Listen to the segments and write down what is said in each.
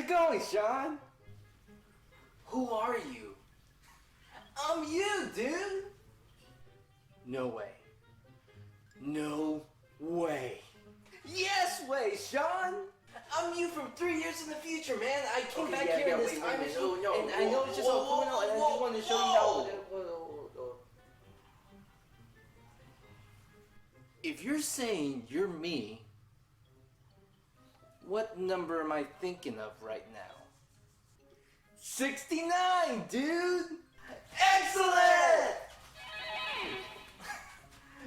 it going, Sean? Who are you? I'm you, dude! No way. No way. Yes way, Sean! I'm you from 3 years in the future, man. I came back here in this time machine, and I know it's just all going on, and I just wanted to show you how. If you're saying you're me, what number am I thinking of right now? 69, dude! Excellent!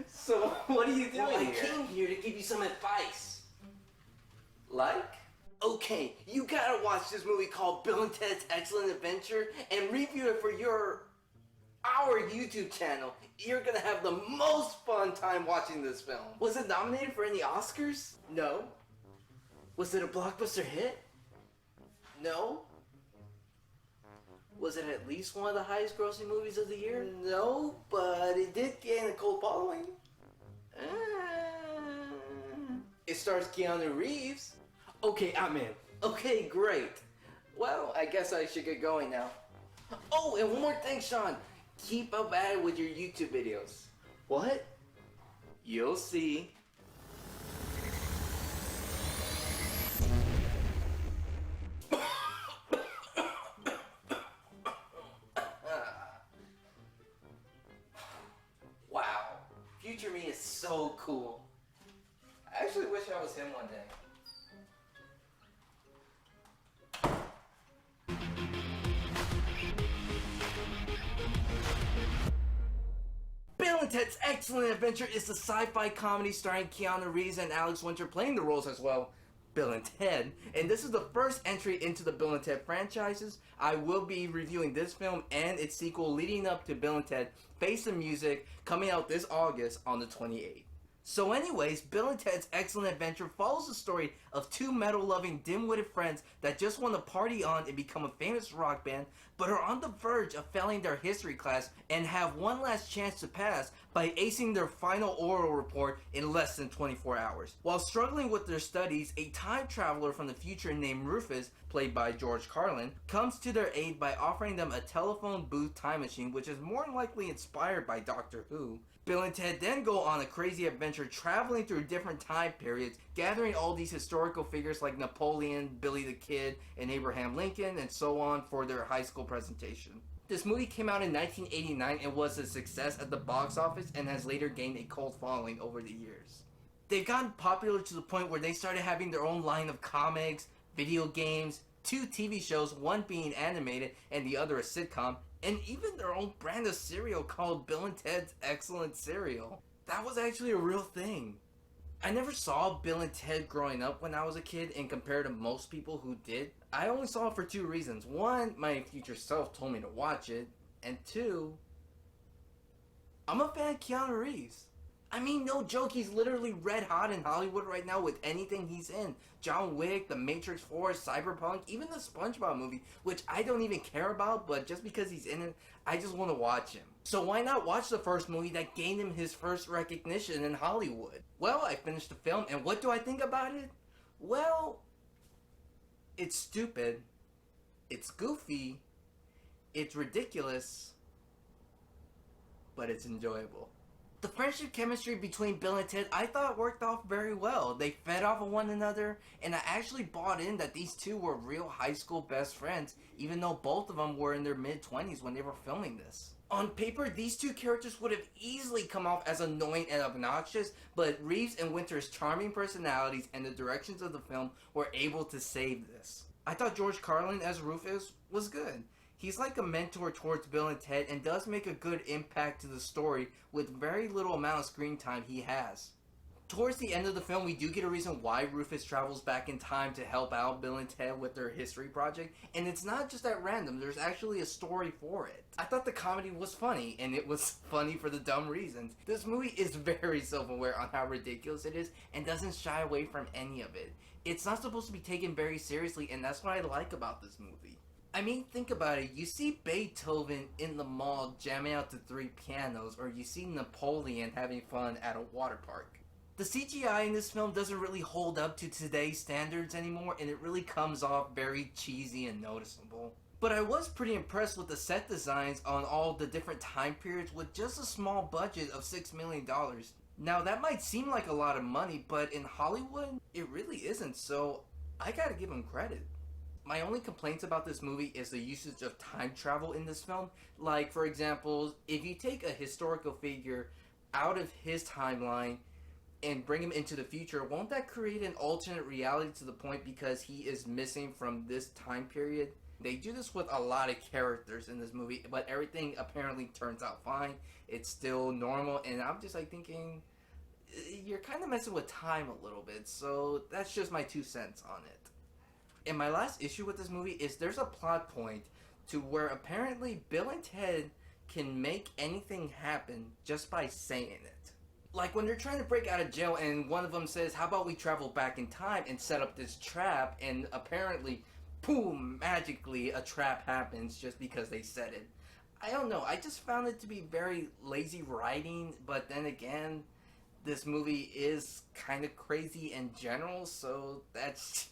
So, what are you doing here? I came here to give you some advice. Like? Okay, you gotta watch this movie called Bill and Ted's Excellent Adventure and review it for our YouTube channel. You're gonna have the most fun time watching this film. Was it nominated for any Oscars? No. Was it a blockbuster hit? No. Was it at least one of the highest grossing movies of the year? No, but it did gain a cult following. It stars Keanu Reeves. Okay, I'm in. Okay, great. Well, I guess I should get going now. Oh, and one more thing, Sean. Keep up at it with your YouTube videos. What? You'll see. Wow. Future me is so cool. I actually wish I was him one day. Bill and Ted's Excellent Adventure is a sci-fi comedy starring Keanu Reeves and Alex Winter playing the roles as well, Bill and Ted, and this is the first entry into the Bill and Ted franchises. I will be reviewing this film and its sequel leading up to Bill and Ted Face the Music coming out this August on the 28th. So anyways, Bill and Ted's Excellent Adventure follows the story of two metal-loving, dim-witted friends that just want to party on and become a famous rock band, but are on the verge of failing their history class and have one last chance to pass by acing their final oral report in less than 24 hours. While struggling with their studies, a time traveler from the future named Rufus, played by George Carlin, comes to their aid by offering them a telephone booth time machine, which is more than likely inspired by Doctor Who. Bill and Ted then go on a crazy adventure traveling through different time periods, gathering all these historical figures like Napoleon, Billy the Kid, and Abraham Lincoln, and so on for their high school presentation. This movie came out in 1989 and was a success at the box office and has later gained a cult following over the years. They've gotten popular to the point where they started having their own line of comics, video games, 2 TV shows, one being animated and the other a sitcom, and even their own brand of cereal called Bill and Ted's Excellent Cereal. That was actually a real thing. I never saw Bill and Ted growing up when I was a kid, and compared to most people who did, I only saw it for 2 reasons. 1, my future self told me to watch it, and 2, I'm a fan of Keanu Reeves. I mean, no joke, he's literally red hot in Hollywood right now with anything he's in. John Wick, The Matrix 4, Cyberpunk, even the SpongeBob movie, which I don't even care about, but just because he's in it, I just want to watch him. So why not watch the first movie that gained him his first recognition in Hollywood? Well, I finished the film, and what do I think about it? Well, it's stupid, it's goofy, it's ridiculous, but it's enjoyable. The friendship chemistry between Bill and Ted I thought worked off very well. They fed off of one another, and I actually bought in that these two were real high school best friends, even though both of them were in their mid-20s when they were filming this. On paper, these two characters would have easily come off as annoying and obnoxious, but Reeves and Winter's charming personalities and the directions of the film were able to save this. I thought George Carlin as Rufus was good. He's like a mentor towards Bill and Ted and does make a good impact to the story with very little amount of screen time he has. Towards the end of the film, we do get a reason why Rufus travels back in time to help out Bill and Ted with their history project, and it's not just at random, there's actually a story for it. I thought the comedy was funny, and it was funny for the dumb reasons. This movie is very self-aware on how ridiculous it is, and doesn't shy away from any of it. It's not supposed to be taken very seriously, and that's what I like about this movie. I mean, think about it. You see Beethoven in the mall jamming out to 3 pianos, or you see Napoleon having fun at a water park. The CGI in this film doesn't really hold up to today's standards anymore, and it really comes off very cheesy and noticeable. But I was pretty impressed with the set designs on all the different time periods with just a small budget of $6 million. Now that might seem like a lot of money, but in Hollywood, it really isn't, so I gotta give them credit. My only complaints about this movie is the usage of time travel in this film. Like, for example, if you take a historical figure out of his timeline and bring him into the future, won't that create an alternate reality to the point because he is missing from this time period? They do this with a lot of characters in this movie, but everything apparently turns out fine. It's still normal, and I'm just like thinking, you're kind of messing with time a little bit, so that's just my 2 cents on it. And my last issue with this movie is there's a plot point to where apparently Bill and Ted can make anything happen just by saying it. Like when they're trying to break out of jail and one of them says, how about we travel back in time and set up this trap, and apparently, boom, magically a trap happens just because they said it. I don't know, I just found it to be very lazy writing, but then again, this movie is kind of crazy in general, so that's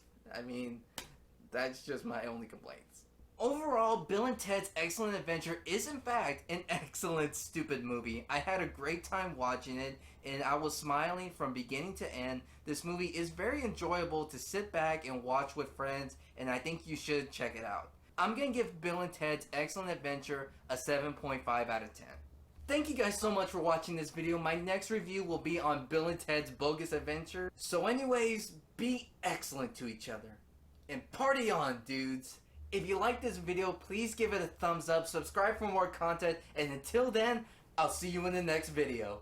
just my only complaints. Overall, Bill and Ted's Excellent Adventure is in fact an excellent stupid movie. I had a great time watching it, and I was smiling from beginning to end. This movie is very enjoyable to sit back and watch with friends, and I think you should check it out. I'm gonna give Bill and Ted's Excellent Adventure a 7.5 out of 10. Thank you guys so much for watching this video. My next review will be on Bill and Ted's Bogus Adventure. So anyways, be excellent to each other. And party on, dudes! If you like this video, please give it a thumbs up, subscribe for more content, and until then, I'll see you in the next video.